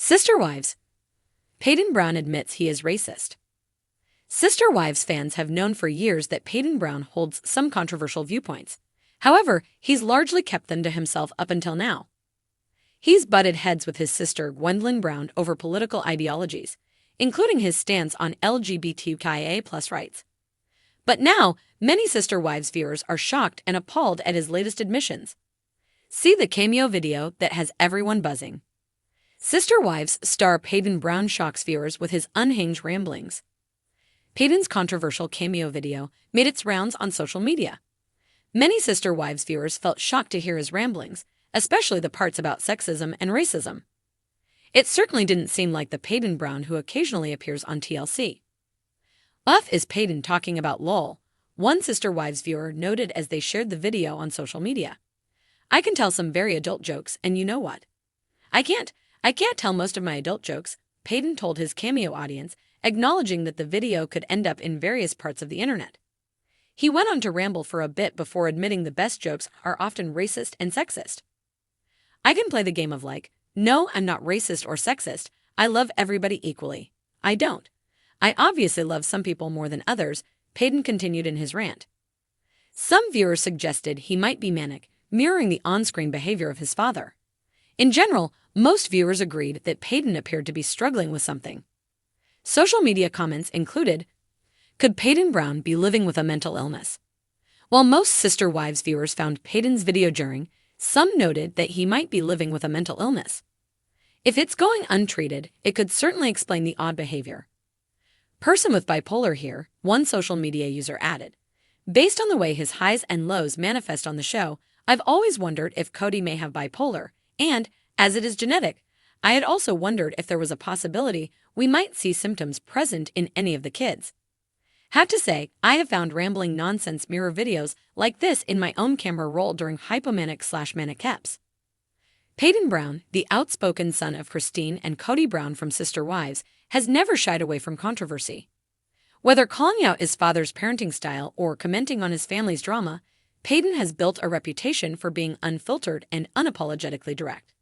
Sister Wives. Paedon Brown admits he is racist. Sister Wives fans have known for years that Paedon Brown holds some controversial viewpoints. However, he's largely kept them to himself up until now. He's butted heads with his sister Gwendolyn Brown over political ideologies, including his stance on LGBTQIA+ rights. But now, many Sister Wives viewers are shocked and appalled at his latest admissions. See the cameo video that has everyone buzzing. Sister Wives star Paedon Brown shocks viewers with his unhinged ramblings. Paedon's controversial cameo video made its rounds on social media. Many Sister Wives viewers felt shocked to hear his ramblings, especially the parts about sexism and racism. It certainly didn't seem like the Paedon Brown who occasionally appears on TLC. Is Paedon talking about LOL? One Sister Wives viewer noted as they shared the video on social media. I can tell some very adult jokes, and you know what? I can't tell most of my adult jokes, Paedon told his cameo audience, acknowledging that the video could end up in various parts of the internet. He went on to ramble for a bit before admitting the best jokes are often racist and sexist. I can play the game of no, I'm not racist or sexist, I love everybody equally. I don't. I obviously love some people more than others, Paedon continued in his rant. Some viewers suggested he might be manic, mirroring the on-screen behavior of his father. In general, most viewers agreed that Paedon appeared to be struggling with something. Social media comments included, "Could Paedon Brown be living with a mental illness?" While most Sister Wives viewers found Paedon's video jarring, some noted that he might be living with a mental illness. If it's going untreated, it could certainly explain the odd behavior. "Person with bipolar here," one social media user added. "Based on the way his highs and lows manifest on the show, I've always wondered if Cody may have bipolar, and, as it is genetic, I had also wondered if there was a possibility we might see symptoms present in any of the kids. Have to say, I have found rambling nonsense mirror videos like this in my own camera roll during hypomanic/manic eps." Paedon Brown, the outspoken son of Cristin and Cody Brown from Sister Wives, has never shied away from controversy. Whether calling out his father's parenting style or commenting on his family's drama, Paedon has built a reputation for being unfiltered and unapologetically direct.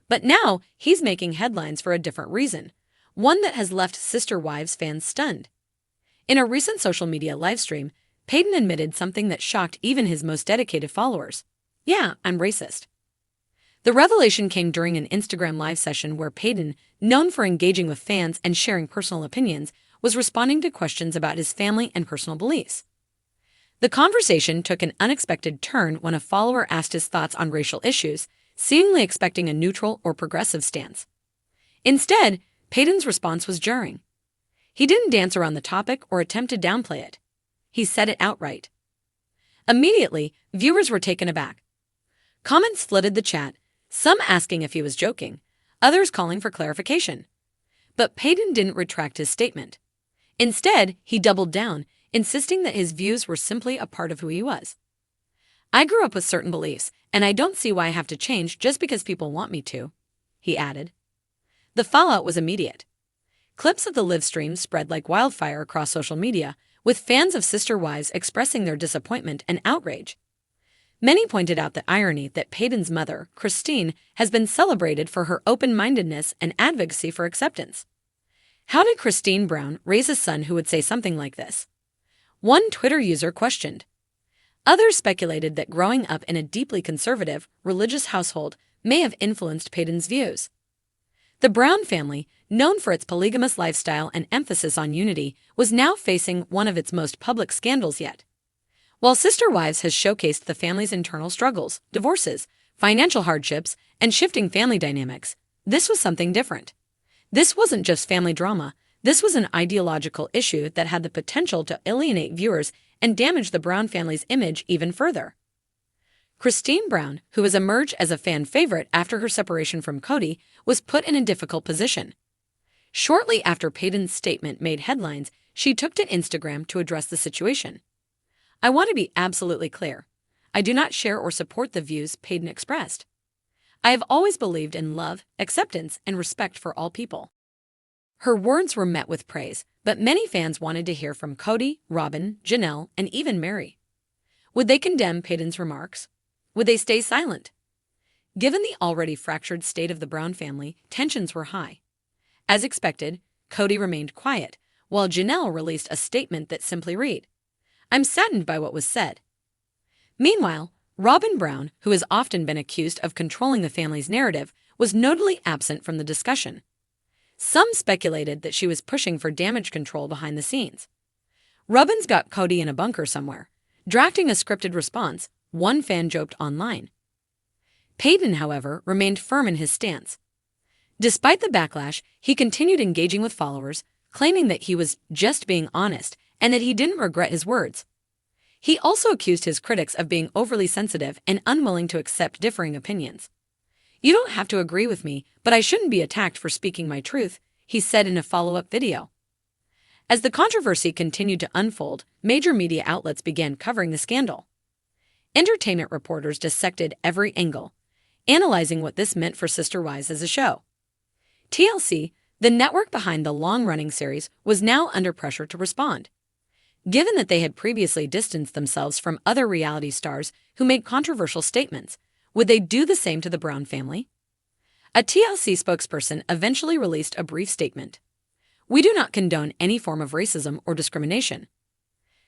But now, he's making headlines for a different reason, one that has left Sister Wives fans stunned. In a recent social media livestream, Paedon admitted something that shocked even his most dedicated followers. "Yeah, I'm racist." The revelation came during an Instagram live session where Paedon, known for engaging with fans and sharing personal opinions, was responding to questions about his family and personal beliefs. The conversation took an unexpected turn when a follower asked his thoughts on racial issues, seemingly expecting a neutral or progressive stance. Instead, Paedon's response was jarring. He didn't dance around the topic or attempt to downplay it. He said it outright. Immediately, viewers were taken aback. Comments flooded the chat, some asking if he was joking, others calling for clarification. But Paedon didn't retract his statement. Instead, he doubled down, insisting that his views were simply a part of who he was. "I grew up with certain beliefs, and I don't see why I have to change just because people want me to," he added. The fallout was immediate. Clips of the live stream spread like wildfire across social media, with fans of Sister Wives expressing their disappointment and outrage. Many pointed out the irony that Paedon's mother, Cristin, has been celebrated for her open-mindedness and advocacy for acceptance. How did Cristin Brown raise a son who would say something like this? One Twitter user questioned. Others speculated that growing up in a deeply conservative, religious household may have influenced Paedon's views. The Brown family, known for its polygamous lifestyle and emphasis on unity, was now facing one of its most public scandals yet. While Sister Wives has showcased the family's internal struggles, divorces, financial hardships, and shifting family dynamics, this was something different. This wasn't just family drama, this was an ideological issue that had the potential to alienate viewers and damage the Brown family's image even further. Cristin Brown, who has emerged as a fan favorite after her separation from Cody, was put in a difficult position. Shortly after Paedon's statement made headlines, she took to Instagram to address the situation. "I want to be absolutely clear. I do not share or support the views Paedon expressed. I have always believed in love, acceptance, and respect for all people." Her words were met with praise, but many fans wanted to hear from Cody, Robin, Janelle, and even Mary. Would they condemn Paedon's remarks? Would they stay silent? Given the already fractured state of the Brown family, tensions were high. As expected, Cody remained quiet, while Janelle released a statement that simply read, "I'm saddened by what was said." Meanwhile, Robin Brown, who has often been accused of controlling the family's narrative, was notably absent from the discussion. Some speculated that she was pushing for damage control behind the scenes. "Robin's got Cody in a bunker somewhere, drafting a scripted response," one fan joked online. Paedon, however, remained firm in his stance. Despite the backlash, he continued engaging with followers, claiming that he was just being honest and that he didn't regret his words. He also accused his critics of being overly sensitive and unwilling to accept differing opinions. "You don't have to agree with me, but I shouldn't be attacked for speaking my truth," he said in a follow-up video. As the controversy continued to unfold, major media outlets began covering the scandal. Entertainment reporters dissected every angle, analyzing what this meant for Sister Wives as a show. TLC, the network behind the long-running series, was now under pressure to respond. Given that they had previously distanced themselves from other reality stars who made controversial statements, would they do the same to the Brown family? A TLC spokesperson eventually released a brief statement. "We do not condone any form of racism or discrimination.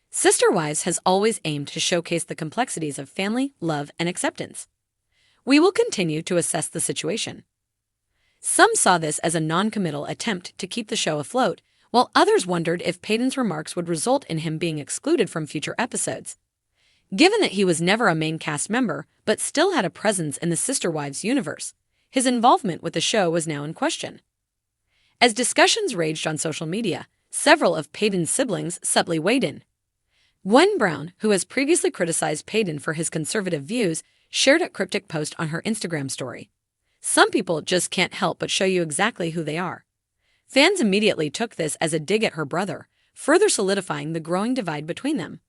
Sister Wives has always aimed to showcase the complexities of family, love, and acceptance. We will continue to assess the situation." Some saw this as a non-committal attempt to keep the show afloat, while others wondered if Paedon's remarks would result in him being excluded from future episodes. Given that he was never a main cast member, but still had a presence in the Sister Wives universe, his involvement with the show was now in question. As discussions raged on social media, several of Paedon's siblings subtly weighed in. Gwen Brown, who has previously criticized Paedon for his conservative views, shared a cryptic post on her Instagram story. "Some people just can't help but show you exactly who they are." Fans immediately took this as a dig at her brother, further solidifying the growing divide between them.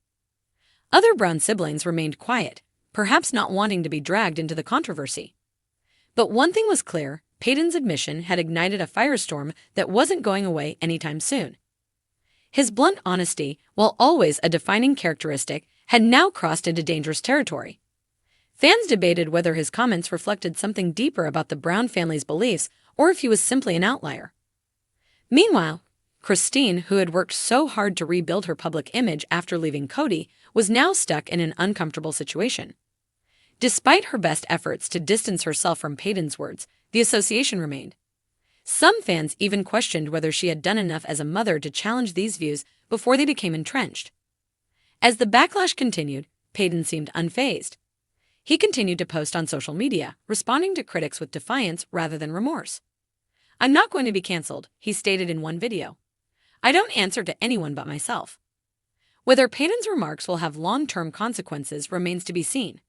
Other Brown siblings remained quiet, perhaps not wanting to be dragged into the controversy. But one thing was clear: Paedon's admission had ignited a firestorm that wasn't going away anytime soon. His blunt honesty, while always a defining characteristic, had now crossed into dangerous territory. Fans debated whether his comments reflected something deeper about the Brown family's beliefs or if he was simply an outlier. Meanwhile, Cristin, who had worked so hard to rebuild her public image after leaving Cody, was now stuck in an uncomfortable situation. Despite her best efforts to distance herself from Paedon's words, the association remained. Some fans even questioned whether she had done enough as a mother to challenge these views before they became entrenched. As the backlash continued, Paedon seemed unfazed. He continued to post on social media, responding to critics with defiance rather than remorse. "I'm not going to be canceled," he stated in one video. "I don't answer to anyone but myself." Whether Paedon's remarks will have long-term consequences remains to be seen.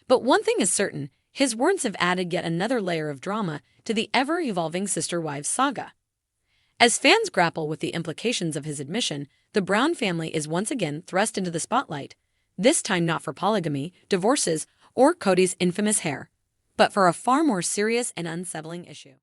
But one thing is certain: his words have added yet another layer of drama to the ever-evolving Sister Wives saga. As fans grapple with the implications of his admission, the Brown family is once again thrust into the spotlight, this time not for polygamy, divorces, or Cody's infamous hair, but for a far more serious and unsettling issue.